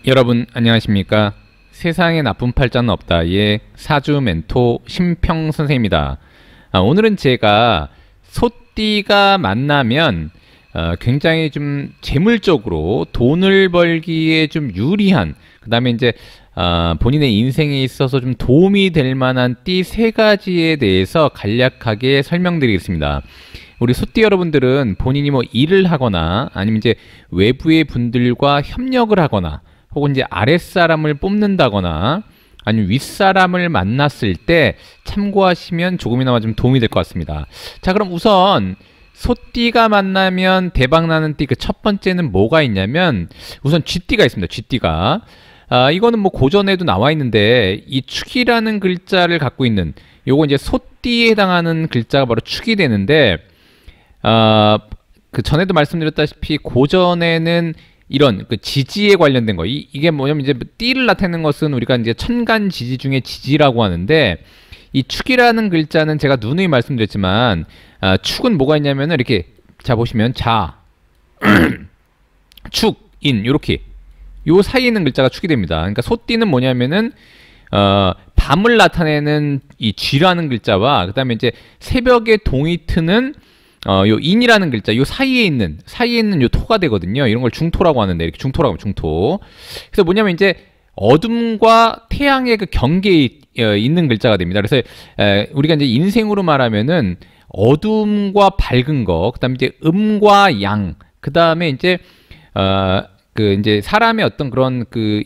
여러분 안녕하십니까? 세상에 나쁜 팔자는 없다의 사주 멘토 심평 선생입니다. 오늘은 제가 소띠가 만나면 굉장히 좀 재물적으로 돈을 벌기에 좀 유리한, 그 다음에 이제 본인의 인생에 있어서 좀 도움이 될 만한 띠 세 가지에 대해서 간략하게 설명드리겠습니다. 우리 소띠 여러분들은 본인이 뭐 일을 하거나 아니면 이제 외부의 분들과 협력을 하거나 혹은 이제 아랫사람을 뽑는다거나 아니면 윗사람을 만났을 때 참고하시면 조금이나마 좀 도움이 될 것 같습니다. 자, 그럼 우선 소띠가 만나면 대박나는 띠 그 첫 번째는 뭐가 있냐면 우선 쥐띠가 있습니다. 쥐띠가. 이거는 뭐 고전에도 나와 있는데 이 축이라는 글자를 갖고 있는 요거 이제 소띠에 해당하는 글자가 바로 축이 되는데 그 전에도 말씀드렸다시피 고전에는 이런 그 지지에 관련된 거 이게 뭐냐면 이제 띠를 나타내는 것은 우리가 이제 천간 지지 중에 지지라고 하는데 이 축이라는 글자는 제가 누누이 말씀드렸지만 축은 뭐가 있냐면은 이렇게 자 보시면 자 축, 인 요렇게 요 사이에 있는 글자가 축이 됩니다. 그러니까 소띠는 뭐냐면은 밤을 나타내는 이 쥐라는 글자와 그 다음에 이제 새벽에 동이 트는 요 인이라는 글자, 요 사이에 있는 요 토가 되거든요. 이런 걸 중토라고 하는데, 이렇게 중토라고 하면 중토. 그래서 뭐냐면 이제 어둠과 태양의 그 경계에 있는 글자가 됩니다. 그래서 우리가 이제 인생으로 말하면은 어둠과 밝은 거, 그다음에 이제 음과 양, 그다음에 이제 그 이제 사람의 어떤 그런 그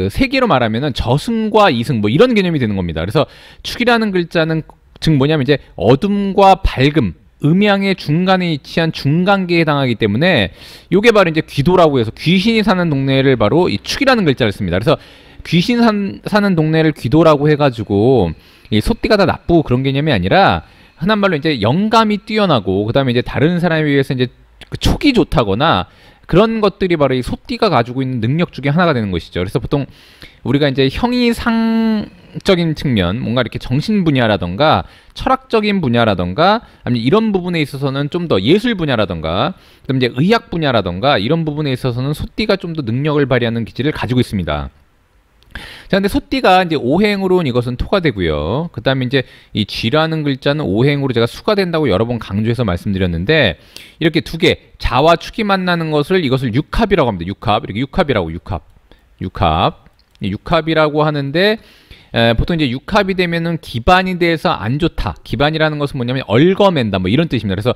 세계로 말하면은 저승과 이승 뭐 이런 개념이 되는 겁니다. 그래서 축이라는 글자는 즉 뭐냐면 이제 어둠과 밝음, 음양의 중간에 위치한 중간계에 해당하기 때문에 요게 바로 이제 귀도라고 해서 귀신이 사는 동네를 바로 이 축이라는 글자를 씁니다. 그래서 귀신 사는 동네를 귀도라고 해가지고 이 소띠가 다 나쁘고 그런 개념이 아니라 흔한 말로 이제 영감이 뛰어나고 그 다음에 이제 다른 사람에 비해서 이제 그 촉이 좋다거나 그런 것들이 바로 이 소띠가 가지고 있는 능력 중에 하나가 되는 것이죠. 그래서 보통 우리가 이제 형이상적인 측면, 뭔가 이렇게 정신 분야라던가 철학적인 분야라던가 아니면 이런 부분에 있어서는 좀 더 예술 분야라던가 그다음 이제 의학 분야라던가 이런 부분에 있어서는 소띠가 좀 더 능력을 발휘하는 기질을 가지고 있습니다. 자, 근데 소띠가 이제 오행으로는 이것은 토가 되고요. 그 다음에 이제 이 쥐라는 글자는 오행으로 제가 수가 된다고 여러 번 강조해서 말씀드렸는데 이렇게 두 개, 자와 축이 만나는 것을 이것을 육합이라고 합니다. 육합. 이렇게 육합이라고, 육합이라고 하는데 보통 이제 육합이 되면은 기반이 돼서 안 좋다. 기반이라는 것은 뭐냐면 얽어맨다 뭐 이런 뜻입니다. 그래서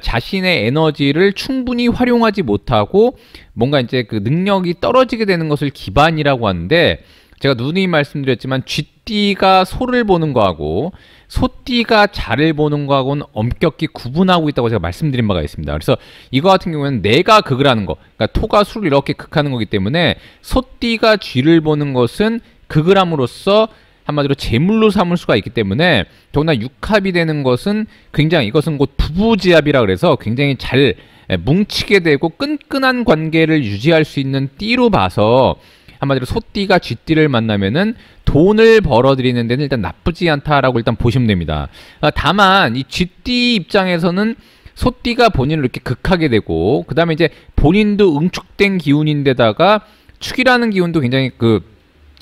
자신의 에너지를 충분히 활용하지 못하고 뭔가 이제 그 능력이 떨어지게 되는 것을 기반이라고 하는데 제가 누누이 말씀드렸지만 쥐띠가 소를 보는 거하고 소띠가 자를 보는 거하고는 엄격히 구분하고 있다고 제가 말씀드린 바가 있습니다. 그래서 이거 같은 경우에는 내가 극을 하는 거, 그러니까 토가 수를 이렇게 극하는 거기 때문에 소띠가 쥐를 보는 것은 극을 함으로써 한마디로 제물로 삼을 수가 있기 때문에 더구나 육합이 되는 것은 굉장히 이것은 곧 부부지합이라 그래서 굉장히 잘 뭉치게 되고 끈끈한 관계를 유지할 수 있는 띠로 봐서 한마디로 소띠가 쥐띠를 만나면은 돈을 벌어들이는 데는 일단 나쁘지 않다라고 일단 보시면 됩니다. 다만 이 쥐띠 입장에서는 소띠가 본인을 이렇게 극하게 되고 그 다음에 이제 본인도 응축된 기운인데다가 축이라는 기운도 굉장히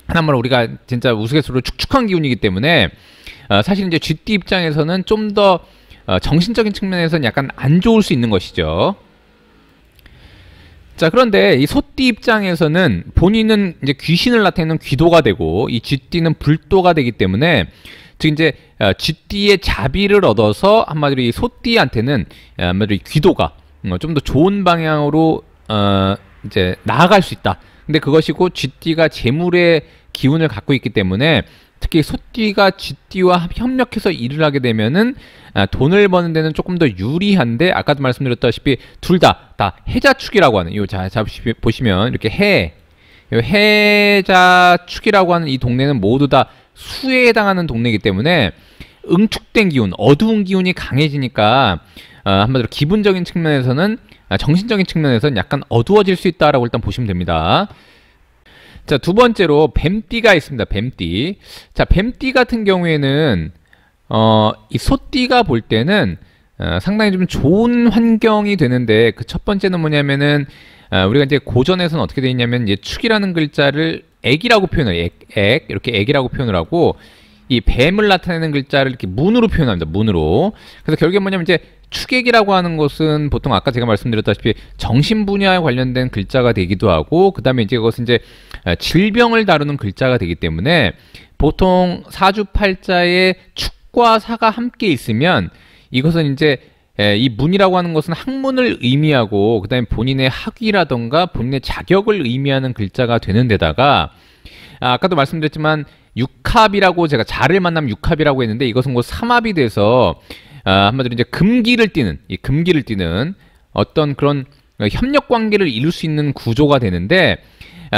하나 말로 우리가 진짜 우스갯소리로 축축한 기운이기 때문에 사실 이제 쥐띠 입장에서는 좀 더 정신적인 측면에서는 약간 안 좋을 수 있는 것이죠. 자, 그런데 이 소띠 입장에서는 본인은 이제 귀신을 나타내는 귀도가 되고 이 쥐띠는 불도가 되기 때문에 즉 이제 쥐띠의 자비를 얻어서 한마디로 이 소띠한테는 한마디로 이 귀도가 좀 더 좋은 방향으로 이제 나아갈 수 있다. 근데 그것이고 쥐띠가 재물의 기운을 갖고 있기 때문에 특히 소띠가 쥐띠와 협력해서 일을 하게 되면은 돈을 버는 데는 조금 더 유리한데 아까도 말씀드렸다시피 둘 다 해자축이라고 하는 자 보시면 이렇게 해자축이라고 하는 이 동네는 모두 다 수에 해당하는 동네이기 때문에 응축된 기운, 어두운 기운이 강해지니까 한마디로 기분적인 측면에서는 정신적인 측면에서는 약간 어두워질 수 있다라고 일단 보시면 됩니다. 자, 두 번째로 뱀띠가 있습니다. 뱀띠. 자, 뱀띠 같은 경우에는 이 소띠가 볼 때는 상당히 좀 좋은 환경이 되는데 그 첫 번째는 뭐냐면은 우리가 이제 고전에서는 어떻게 되어 있냐면 이제 축이라는 글자를 액이라고 표현을 해요. 액 이렇게 액이라고 표현을 하고 이 뱀을 나타내는 글자를 이렇게 문으로 표현합니다. 문으로. 그래서 결국에 뭐냐면 이제 축액이라고 하는 것은 보통 아까 제가 말씀드렸다시피 정신 분야에 관련된 글자가 되기도 하고 그다음에 이제 그것은 이제 질병을 다루는 글자가 되기 때문에 보통 사주팔자에 축과 사가 함께 있으면 이것은 이제 이 문이라고 하는 것은 학문을 의미하고 그다음에 본인의 학위라던가 본인의 자격을 의미하는 글자가 되는 데다가 아까도 말씀드렸지만 육합이라고 제가 자를 만나면 육합이라고 했는데 이것은 곧 삼합이 돼서 한마디로 이제 금기를 띠는 어떤 그런 협력 관계를 이룰 수 있는 구조가 되는데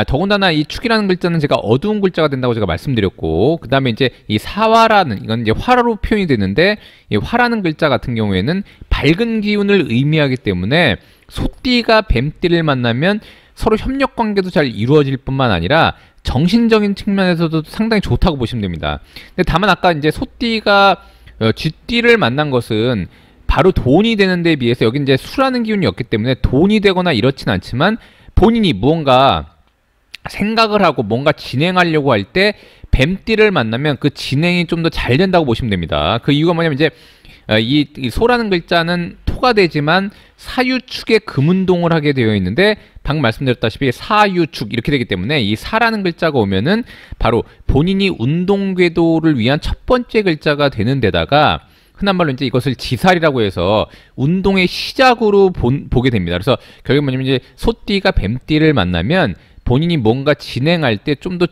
더군다나 이 축이라는 글자는 제가 어두운 글자가 된다고 제가 말씀드렸고 그 다음에 이제 이 사화라는 이건 이제 화로 표현이 되는데 이 화라는 글자 같은 경우에는 밝은 기운을 의미하기 때문에 소띠가 뱀띠를 만나면 서로 협력 관계도 잘 이루어질 뿐만 아니라 정신적인 측면에서도 상당히 좋다고 보시면 됩니다. 근데 다만 아까 이제 소띠가 쥐띠를 만난 것은 바로 돈이 되는 데 비해서 여기 이제 수라는 기운이 없기 때문에 돈이 되거나 이렇진 않지만 본인이 무언가 생각을 하고 뭔가 진행하려고 할 때 뱀띠를 만나면 그 진행이 좀 더 잘 된다고 보시면 됩니다. 그 이유가 뭐냐면 이제 이 소라는 글자는 토가 되지만 사유축에 금운동을 하게 되어 있는데 방금 말씀드렸다시피 사유축 이렇게 되기 때문에 이 사라는 글자가 오면은 바로 본인이 운동 궤도를 위한 첫 번째 글자가 되는 데다가 흔한 말로 이제 이것을 지살이라고 해서 운동의 시작으로 보게 됩니다. 그래서 결국 뭐냐면 이제 소띠가 뱀띠를 만나면 본인이 뭔가 진행할 때 좀 더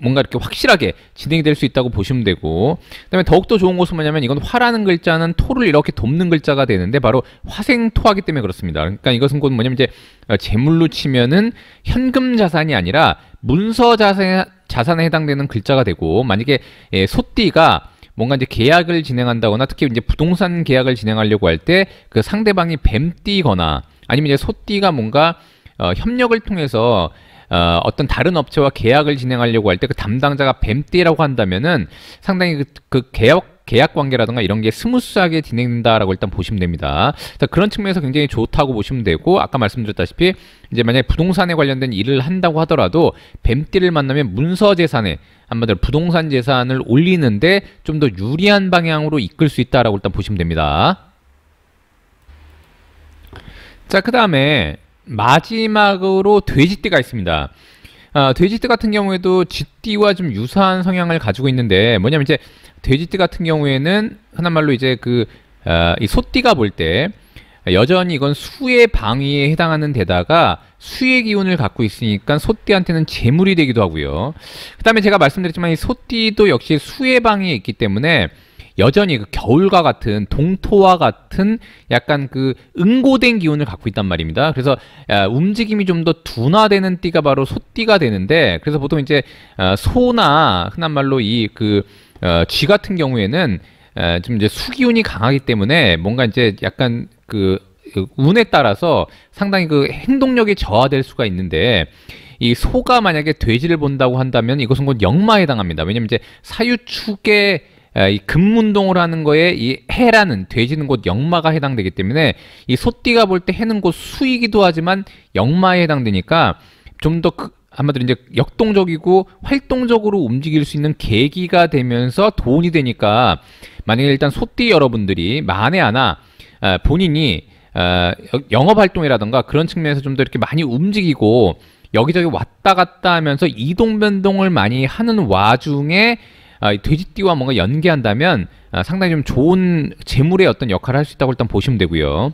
뭔가 이렇게 확실하게 진행이 될 수 있다고 보시면 되고 그다음에 더욱더 좋은 것은 뭐냐면 이건 화라는 글자는 토를 이렇게 돕는 글자가 되는데 바로 화생토하기 때문에 그렇습니다. 그러니까 이것은 곧 뭐냐면 이제 재물로 치면은 현금 자산이 아니라 문서 자산에 해당되는 글자가 되고 만약에 소띠가 뭔가 이제 계약을 진행한다거나 특히 이제 부동산 계약을 진행하려고 할 때 그 상대방이 뱀띠거나 아니면 이제 소띠가 뭔가 협력을 통해서 어떤 다른 업체와 계약을 진행하려고 할 때 그 담당자가 뱀띠라고 한다면은 상당히 그 계약 관계라든가 이런 게 스무스하게 진행된다라고 일단 보시면 됩니다. 그런 측면에서 굉장히 좋다고 보시면 되고 아까 말씀드렸다시피 이제 만약에 부동산에 관련된 일을 한다고 하더라도 뱀띠를 만나면 문서 재산에 한마디로 부동산 재산을 올리는데 좀 더 유리한 방향으로 이끌 수 있다라고 일단 보시면 됩니다. 자, 그 다음에 마지막으로 돼지띠가 있습니다. 돼지띠 같은 경우에도 쥐띠와 좀 유사한 성향을 가지고 있는데 뭐냐면 이제 돼지띠 같은 경우에는 흔한 말로 이제 이 소띠가 볼 때 여전히 이건 수의 방위에 해당하는 데다가 수의 기운을 갖고 있으니까 소띠한테는 재물이 되기도 하고요. 그 다음에 제가 말씀드렸지만 이 소띠도 역시 수의 방위에 있기 때문에 여전히 그 겨울과 같은 동토와 같은 약간 그 응고된 기운을 갖고 있단 말입니다. 그래서 움직임이 좀 더 둔화되는 띠가 바로 소띠가 되는데 그래서 보통 이제 소나 흔한 말로 쥐 같은 경우에는 좀 이제 수기운이 강하기 때문에 뭔가 이제 약간 그 운에 따라서 상당히 그 행동력이 저하될 수가 있는데 이 소가 만약에 돼지를 본다고 한다면 이것은 곧 역마에 해당합니다. 왜냐면 이제 사유축에 이 금운동을 하는 거에 이 해라는 돼지는 곧 역마가 해당되기 때문에 이 소띠가 볼 때 해는 곧 수이기도 하지만 역마에 해당되니까 좀 더 한마디로 이제 역동적이고 활동적으로 움직일 수 있는 계기가 되면서 도움이 되니까 만약에 일단 소띠 여러분들이 만에 하나 본인이 영업 활동이라던가 그런 측면에서 좀 더 이렇게 많이 움직이고 여기저기 왔다 갔다 하면서 이동 변동을 많이 하는 와중에 돼지띠와 뭔가 연계한다면 상당히 좀 좋은 재물의 어떤 역할을 할 수 있다고 일단 보시면 되고요.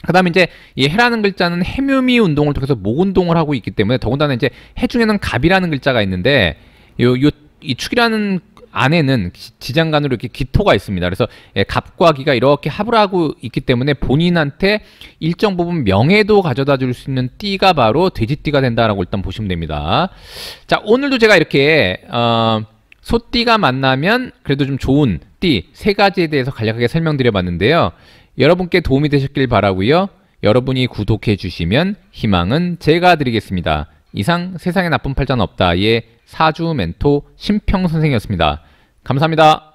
그 다음에 이제 이 해라는 글자는 해묘미 운동을 통해서 목 운동을 하고 있기 때문에 더군다나 이제 해 중에는 갑이라는 글자가 있는데 이 축이라는 안에는 지장간으로 이렇게 기토가 있습니다. 그래서 갑과 기가 이렇게 합을 하고 있기 때문에 본인한테 일정 부분 명예도 가져다 줄 수 있는 띠가 바로 돼지띠가 된다라고 일단 보시면 됩니다. 자, 오늘도 제가 이렇게 소띠가 만나면 그래도 좀 좋은 띠 세 가지에 대해서 간략하게 설명드려 봤는데요. 여러분께 도움이 되셨길 바라고요. 여러분이 구독해 주시면 희망은 제가 드리겠습니다. 이상 세상에 나쁜 팔자는 없다의 사주 멘토 심평 선생이었습니다. 감사합니다.